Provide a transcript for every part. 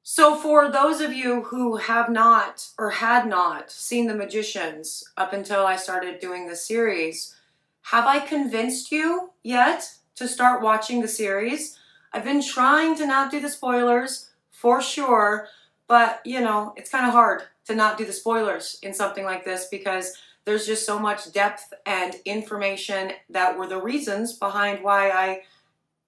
So for those of you who have not or had not seen The Magicians up until I started doing the series, have I convinced you yet to start watching the series? I've been trying to not do the spoilers for sure, but you know, it's kind of hard to not do the spoilers in something like this because there's just so much depth and information that were the reasons behind why I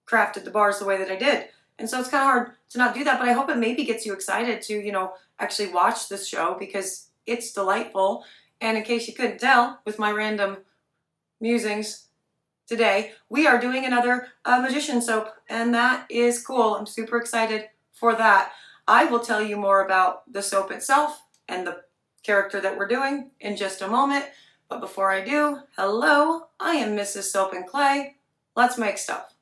crafted the bars the way that I did. And so it's kind of hard to not do that, but I hope it maybe gets you excited to, actually watch this show because it's delightful. And in case you couldn't tell with my random musings today, we are doing another magician soap, and that is cool. I'm super excited for that. I will tell you more about the soap itself and the character that we're doing in just a moment. But before I do, hello, I am Mrs. Soap and Clay. Let's make stuff.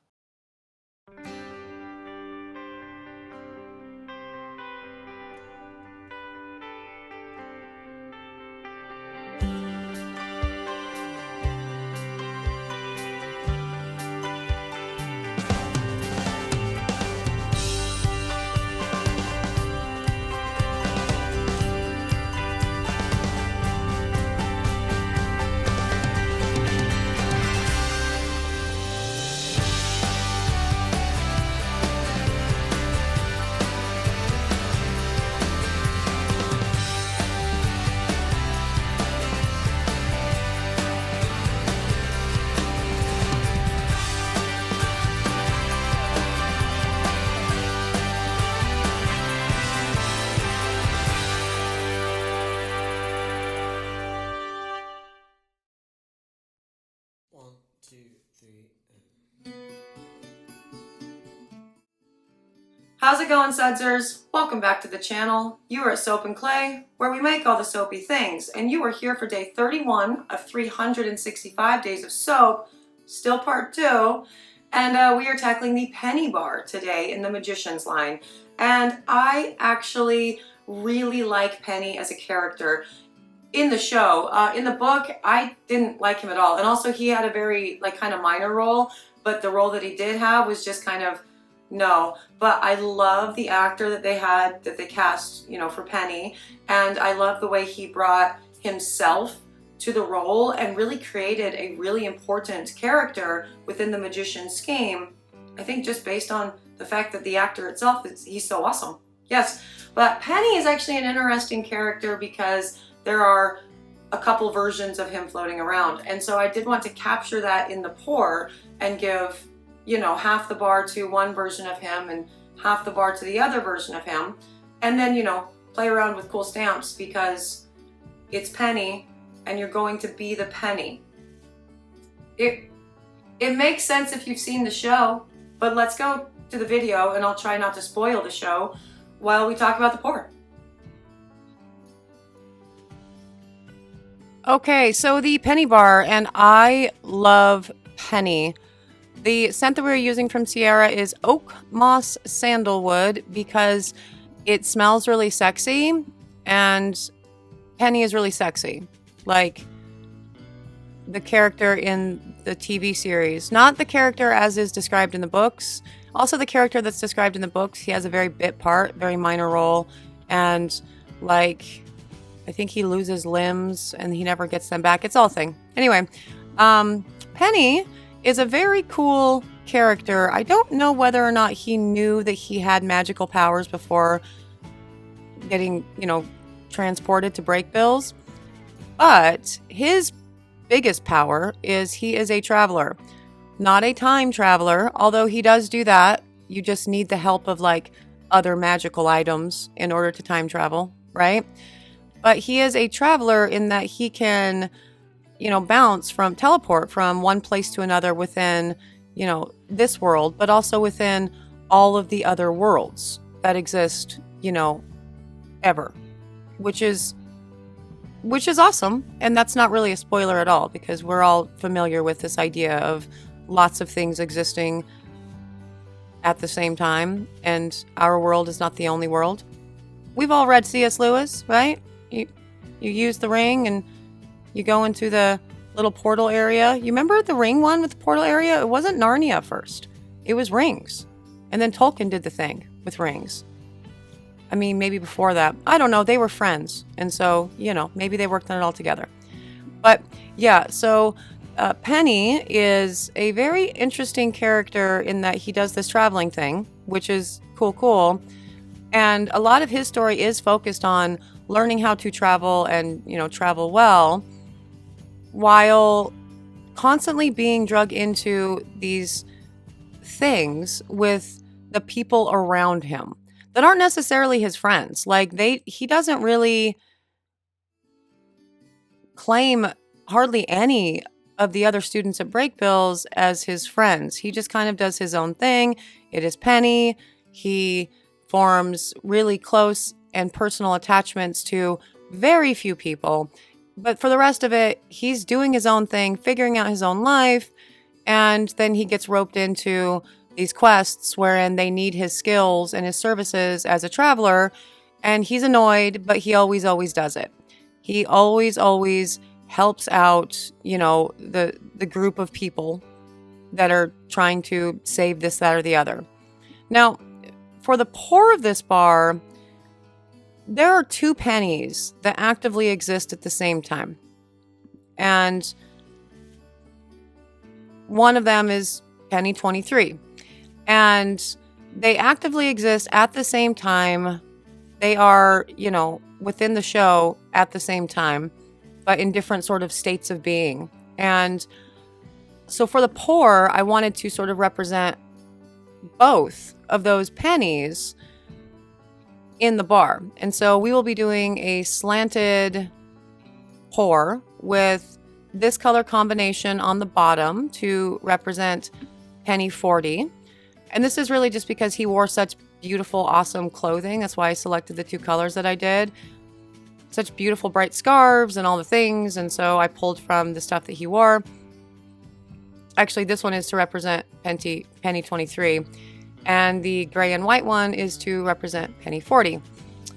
One, two, three, How's it going, Sudsers? Welcome back to the channel. You are at Soap and Clay, where we make all the soapy things, and you are here for day 31 of 365 days of soap, still part 2, and we are tackling the penny bar today in the Magician's line. And I actually really like Penny as a character in the show. In the book, I didn't like him at all, and also he had a very kind of minor role, but the role that he did have was just kind of no. But I love the actor that they cast, for Penny, and I love the way he brought himself to the role and really created a really important character within the Magician's scheme. I think just based on the fact that the actor itself, he's so awesome. Yes, but Penny is actually an interesting character because there are a couple versions of him floating around. And so I did want to capture that in the pour and give, half the bar to one version of him and half the bar to the other version of him. And then, play around with cool stamps because it's Penny and you're going to be the penny. It makes sense if you've seen the show, but let's go to the video and I'll try not to spoil the show while we talk about the pour. Okay, so the Penny bar, and I love Penny. The scent that we're using from Sierra is Oak Moss Sandalwood because it smells really sexy, and Penny is really sexy. Like the character in the TV series. Not the character as is described in the books. Also the character that's described in the books, he has a very bit part, very minor role, and I think he loses limbs and he never gets them back. It's all a thing. Anyway, Penny is a very cool character. I don't know whether or not he knew that he had magical powers before getting, transported to Breakbills. But his biggest power is he is a traveler, not a time traveler, although he does do that. You just need the help of other magical items in order to time travel, right? But he is a traveler in that he can, teleport from one place to another within, this world, but also within all of the other worlds that exist, ever, which is awesome. And that's not really a spoiler at all because we're all familiar with this idea of lots of things existing at the same time. And our world is not the only world. We've all read C.S. Lewis, right? You use the ring and you go into the little portal area. You remember the ring one with the portal area? It wasn't Narnia first. It was rings. And then Tolkien did the thing with rings. I mean, maybe before that. I don't know. They were friends. And so, you know, maybe they worked on it all together. But yeah, so Penny is a very interesting character in that he does this traveling thing, which is cool. And a lot of his story is focused on learning how to travel and, you know, travel well, while constantly being dragged into these things with the people around him that aren't necessarily his friends. Like he doesn't really claim hardly any of the other students at Breakbills as his friends. He just kind of does his own thing. It is Penny. He forms really close and personal attachments to very few people. But for the rest of it, he's doing his own thing, figuring out his own life. And then he gets roped into these quests wherein they need his skills and his services as a traveler. And he's annoyed, but he always does it. He always helps out, you know, the group of people that are trying to save this, that, or the other. Now, for the pour of this bar, there are two pennies that actively exist at the same time. And one of them is penny 23. And they actively exist at the same time. They are, you know, within the show at the same time, but in different sort of states of being. And so for the pour, I wanted to sort of represent both of those pennies in the bar. And so we will be doing a slanted pour with this color combination on the bottom to represent penny 40. And this is really just because he wore such beautiful, awesome clothing. That's why I selected the two colors that I did. Such beautiful, bright scarves and all the things. And so I pulled from the stuff that he wore. Actually, this one is to represent penny 23. And the gray and white one is to represent penny 40.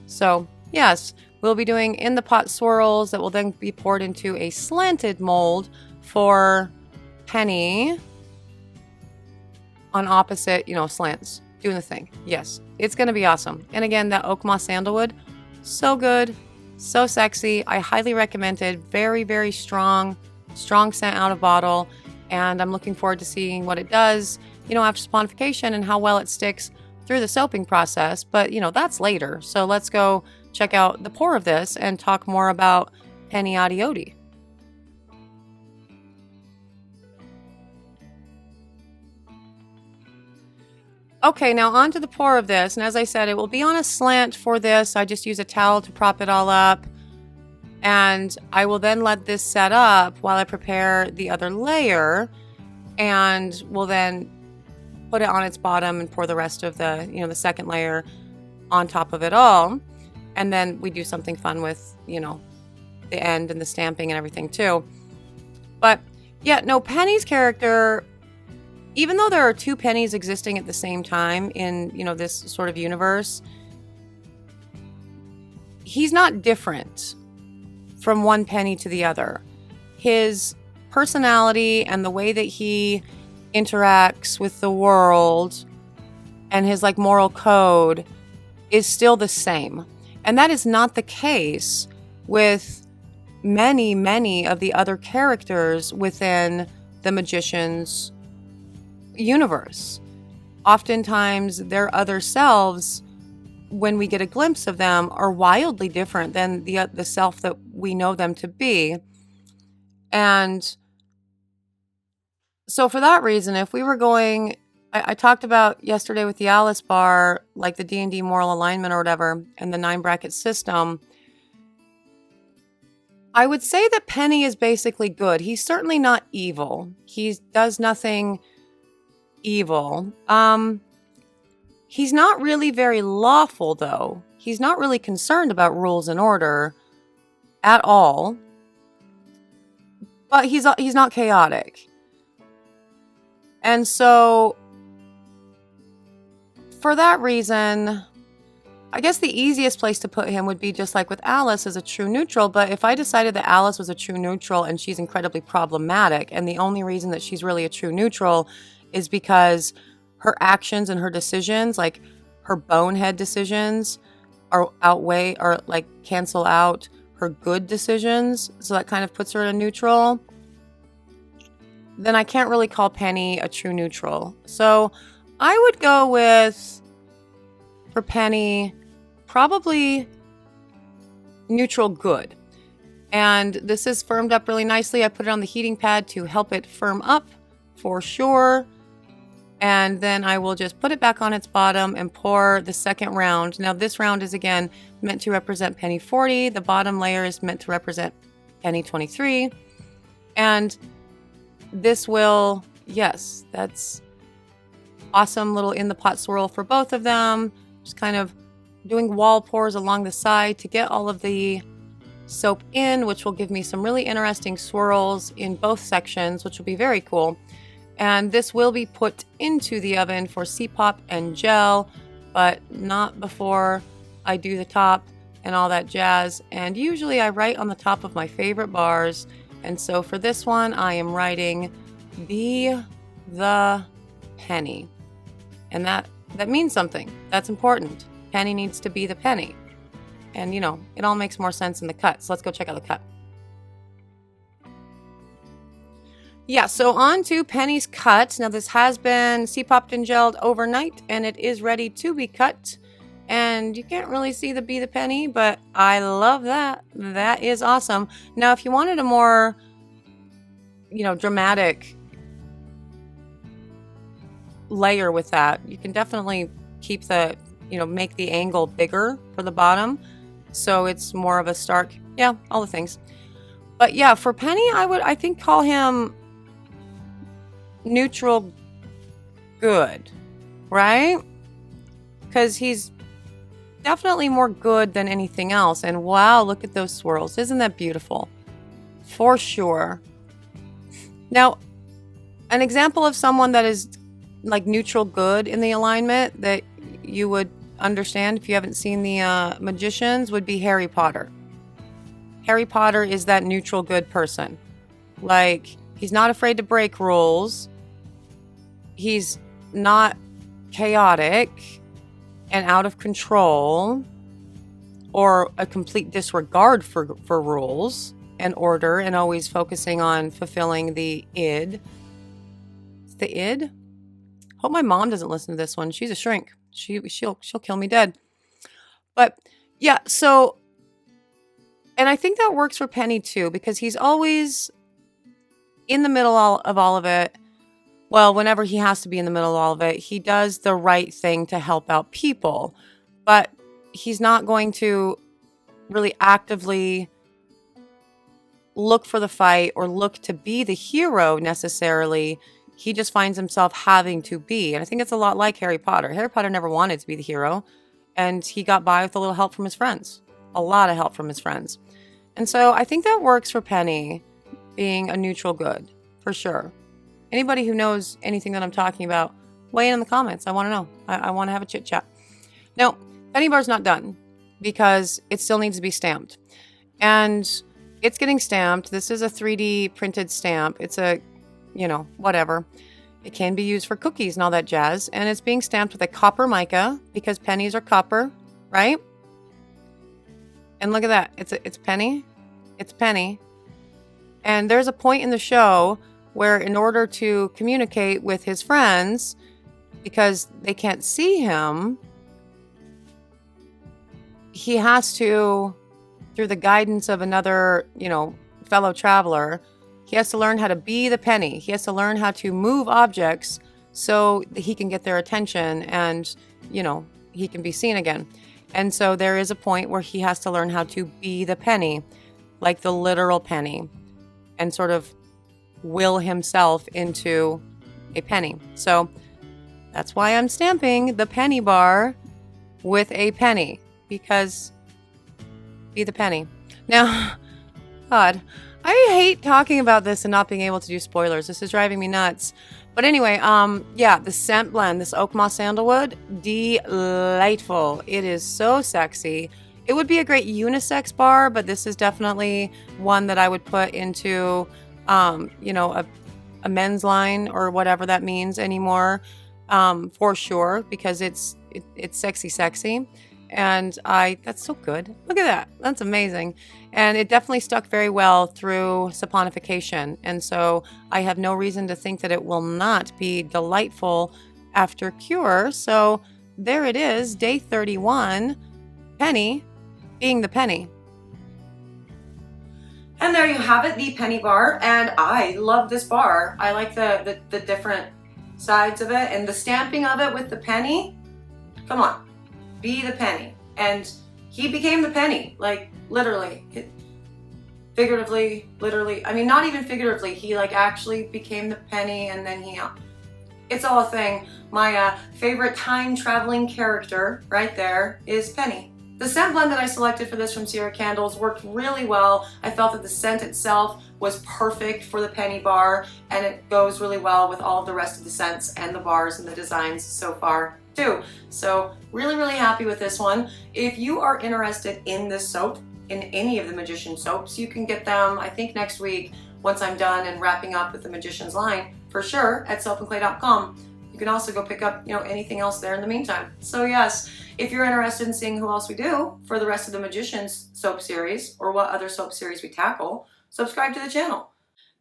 So, yes, we'll be doing in the pot swirls that will then be poured into a slanted mold for penny on opposite, you know, slants. Doing the thing. Yes, it's going to be awesome. And again, that oak moss sandalwood, so good, so sexy. I highly recommend it. Very strong scent out of bottle. And I'm looking forward to seeing what it does, you know, after saponification and how well it sticks through the soaping process. But, you know, that's later. So let's go check out the pour of this and talk more about penny adioti. Okay, now on to the pour of this. And as I said, it will be on a slant for this. I just use a towel to prop it all up. And I will then let this set up while I prepare the other layer. And we'll then put it on its bottom and pour the rest of the, you know, the second layer on top of it all. And then we do something fun with, you know, the end and the stamping and everything too. But yeah, no, Penny's character, even though there are two pennies existing at the same time in, you know, this sort of universe, he's not different from one penny to the other. His personality and the way that he interacts with the world and his like moral code is still the same. And that is not the case with many of the other characters within the Magician's universe. Oftentimes their other selves, when we get a glimpse of them, are wildly different than the self that we know them to be. And so for that reason, if we were going, I talked about yesterday with the Alice bar, like the D&D moral alignment or whatever, and the 9-bracket system, I would say that Penny is basically good. He's certainly not evil. He does nothing evil. He's not really very lawful, though. He's not really concerned about rules and order at all. But he's not chaotic. And so, for that reason, I guess the easiest place to put him would be just like with Alice as a true neutral. But if I decided that Alice was a true neutral and she's incredibly problematic, and the only reason that she's really a true neutral is because her actions and her decisions, like her bonehead decisions, outweigh or like cancel out her good decisions. So that kind of puts her in a neutral. Then I can't really call Penny a true neutral. So I would go with, for Penny, probably neutral good. And this is firmed up really nicely. I put it on the heating pad to help it firm up for sure. And then I will just put it back on its bottom and pour the second round. Now this round is again meant to represent Penny 40. The bottom layer is meant to represent Penny 23. And this will, yes, that's awesome little in the pot swirl for both of them. Just kind of doing wall pours along the side to get all of the soap in, which will give me some really interesting swirls in both sections, which will be very cool. And this will be put into the oven for C-pop and gel, but not before I do the top and all that jazz. And usually I write on the top of my favorite bars. And so for this one, I am writing be the penny. And that means something. That's important. Penny needs to be the penny. And you know, it all makes more sense in the cut. So let's go check out the cut. Yeah, so on to Penny's cut. Now this has been C-popped and gelled overnight and it is ready to be cut. And you can't really see the be the penny, but I love that. That is awesome. Now if you wanted a more, you know, dramatic layer with that, you can definitely keep the, you know, make the angle bigger for the bottom. So it's more of a stark, yeah, all the things. But yeah, for Penny, I think call him neutral good, right? Because he's definitely more good than anything else. And wow, look at those swirls. Isn't that beautiful? For sure. Now, an example of someone that is like neutral good in the alignment that you would understand if you haven't seen the Magicians would be Harry Potter. Harry Potter is that neutral good person. Like, he's not afraid to break rules. He's not chaotic and out of control or a complete disregard for rules and order and always focusing on fulfilling the id. It's the id? Hope my mom doesn't listen to this one. She's a shrink. She'll kill me dead. But yeah, so, and I think that works for Penny too, because he's always in the middle of all of it. Well, whenever he has to be in the middle of all of it, he does the right thing to help out people, but he's not going to really actively look for the fight or look to be the hero necessarily. He just finds himself having to be. And I think it's a lot like Harry Potter. Harry Potter never wanted to be the hero, and he got by with a little help from his friends. A lot of help from his friends. And so I think that works for Penny being a neutral good, for sure. Anybody who knows anything that I'm talking about, weigh in the comments. I want to know. I want to have a chit chat. Now, Penny Bar's not done because it still needs to be stamped. And it's getting stamped. This is a 3D printed stamp. It's a, you know, whatever. It can be used for cookies and all that jazz. And it's being stamped with a copper mica because pennies are copper, right? And look at that. It's Penny. It's Penny. And there's a point in the show where in order to communicate with his friends, because they can't see him, he has to, through the guidance of another, you know, fellow traveler, he has to learn how to be the penny. He has to learn how to move objects so that he can get their attention and, you know, he can be seen again. And so there is a point where he has to learn how to be the penny, like the literal penny, and sort of will himself into a penny. So that's why I'm stamping the penny bar with a penny, because be the penny. Now, God, I hate talking about this and not being able to do spoilers. This is driving me nuts. But anyway, yeah, the scent blend, this oak moss sandalwood, delightful. It is so sexy. It would be a great unisex bar, but this is definitely one that I would put into, you know, a men's line or whatever that means anymore, for sure, because it's sexy. and that's so good. Look at that. That's amazing. And it definitely stuck very well through saponification. And so I have no reason to think that it will not be delightful after cure. So there it is, day 31, Penny being the penny. And there you have it, the penny bar. And I love this bar. I like the different sides of it and the stamping of it with the penny. Come on, be the penny. And he became the penny, like literally, figuratively, literally. I mean, not even figuratively. He like actually became the penny, and then it's all a thing. My favorite time traveling character right there is Penny. The scent blend that I selected for this from Sierra Candles worked really well. I felt that the scent itself was perfect for the penny bar, and it goes really well with all of the rest of the scents and the bars and the designs so far too. So really, really happy with this one. If you are interested in this soap, in any of the Magician soaps, you can get them, I think next week, once I'm done and wrapping up with the Magician's line, for sure, at soapandclay.com. You can also go pick up, anything else there in the meantime. So yes, if you're interested in seeing who else we do for the rest of the Magician's soap series, or what other soap series we tackle, subscribe to the channel.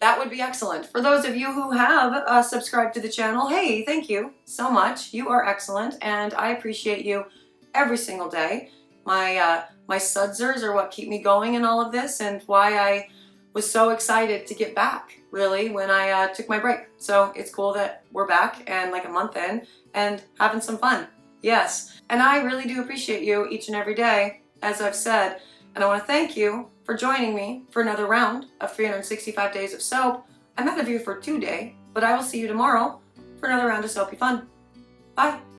That would be excellent. For those of you who have subscribed to the channel, hey, thank you so much. You are excellent, and I appreciate you every single day. My sudsers are what keep me going in all of this, and why I was so excited to get back, really, when I took my break. So it's cool that we're back and like a month in and having some fun. Yes, and I really do appreciate you each and every day, as I've said, and I want to thank you for joining me for another round of 365 days of soap. I'm out of here for 2 days, but I will see you tomorrow for another round of soapy fun. Bye.